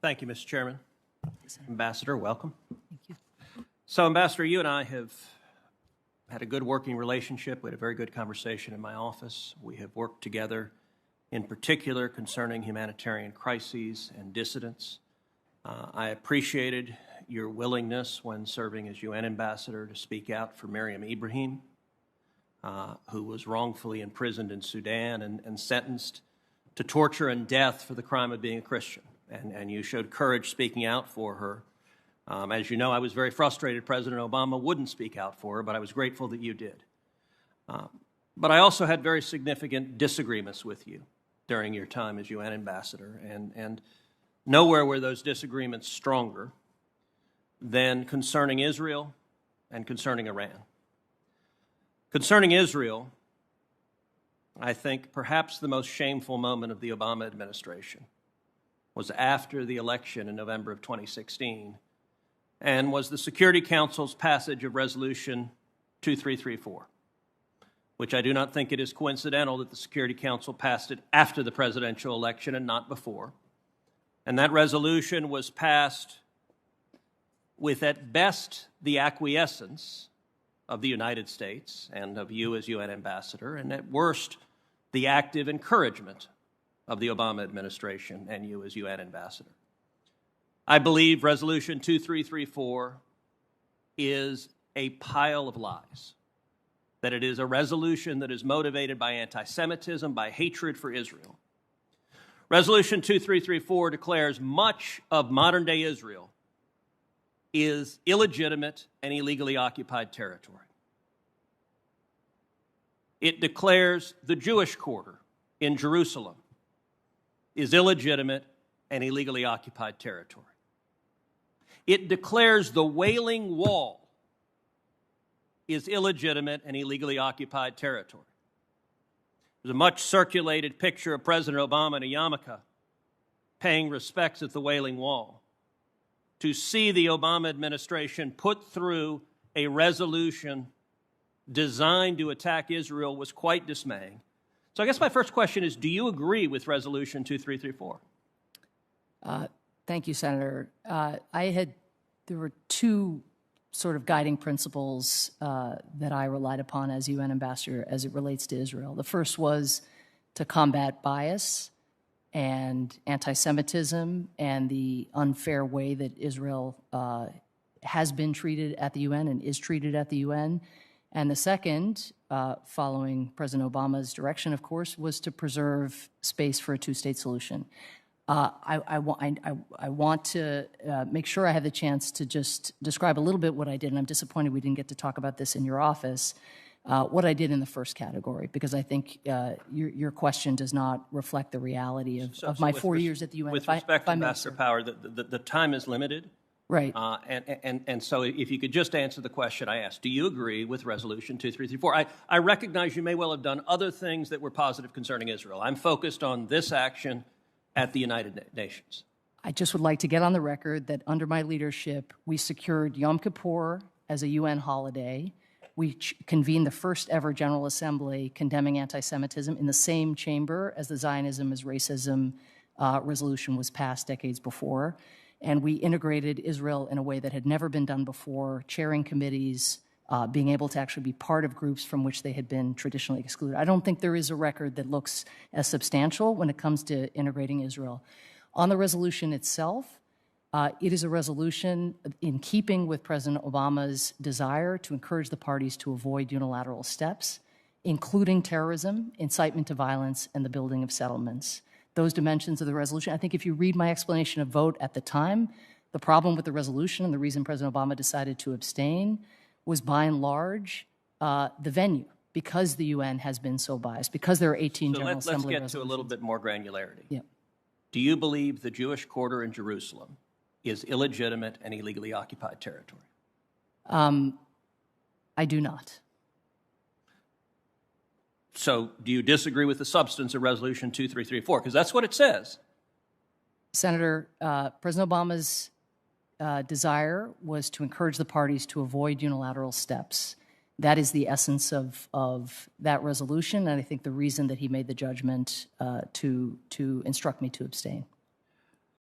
Thank you, Mr. Chairman. Ambassador, welcome. Thank you. So, Ambassador, you and I have had a good working relationship. We had a very good conversation in my office. We have worked together in particular concerning humanitarian crises and dissidents. I appreciated your willingness when serving as UN ambassador to speak out for Miriam Ibrahim, who was wrongfully imprisoned in Sudan and sentenced to torture and death for the crime of being a Christian. And you showed courage speaking out for her. As you know, I was very frustrated President Obama wouldn't speak out for her, but I was grateful that you did. But I also had very significant disagreements with you during your time as UN ambassador, and nowhere were those disagreements stronger than concerning Israel and concerning Iran. Concerning Israel, I think perhaps the most shameful moment of the Obama administration was after the election in November of 2016, and was the Security Council's passage of Resolution 2334, which I do not think it is coincidental that the Security Council passed it after the presidential election and not before. And that resolution was passed with, at best, the acquiescence of the United States and of you as UN ambassador, and at worst, the active encouragement of the Obama administration and you as UN ambassador. I believe Resolution 2334 is a pile of lies, that it is a resolution that is motivated by anti-Semitism, by hatred for Israel. Resolution 2334 declares much of modern-day Israel is illegitimate and illegally occupied territory. It declares the Jewish quarter in Jerusalem is illegitimate and illegally occupied territory. It declares the Wailing Wall is illegitimate and illegally occupied territory. There's a much circulated picture of President Obama in a yarmulke paying respects at the Wailing Wall. To see the Obama administration put through a resolution designed to attack Israel was quite dismaying. So I guess my first question is, do you agree with Resolution 2334? Thank you, Senator. There were two sort of guiding principles that I relied upon as UN ambassador as it relates to Israel. The first was to combat bias and anti-Semitism and the unfair way that Israel has been treated at the UN and is treated at the UN. And the second, following President Obama's direction, of course, was to preserve space for a two-state solution. I want to make sure I have the chance to just describe a little bit what I did, and I'm disappointed we didn't get to talk about this in your office, what I did in the first category, because I think your question does not reflect the reality of my 4 years at the UN. With respect to Ambassador Power, the time is limited. Right. And so if you could just answer the question I asked, do you agree with Resolution 2334? I recognize you may well have done other things that were positive concerning Israel. I'm focused on this action at the United Nations. I just would like to get on the record that under my leadership, we secured Yom Kippur as a UN holiday. We convened the first ever General Assembly condemning anti-Semitism in the same chamber as the Zionism as Racism resolution was passed decades before. And we integrated Israel in a way that had never been done before, chairing committees, being able to actually be part of groups from which they had been traditionally excluded. I don't think there is a record that looks as substantial when it comes to integrating Israel. On the resolution itself, it is a resolution in keeping with President Obama's desire to encourage the parties to avoid unilateral steps, including terrorism, incitement to violence, and the building of settlements. Those dimensions of the resolution. I think if you read my explanation of vote at the time, the problem with the resolution and the reason President Obama decided to abstain was by and large the venue, because the UN has been so biased, because there are 18 General Assembly resolutions. Let's get to a little bit more granularity. Yeah. Do you believe the Jewish quarter in Jerusalem is illegitimate and illegally occupied territory? I do not. So do you disagree with the substance of Resolution 2334? Because that's what it says. Senator, President Obama's desire was to encourage the parties to avoid unilateral steps. That is the essence of that resolution, and I think the reason that he made the judgment to instruct me to abstain.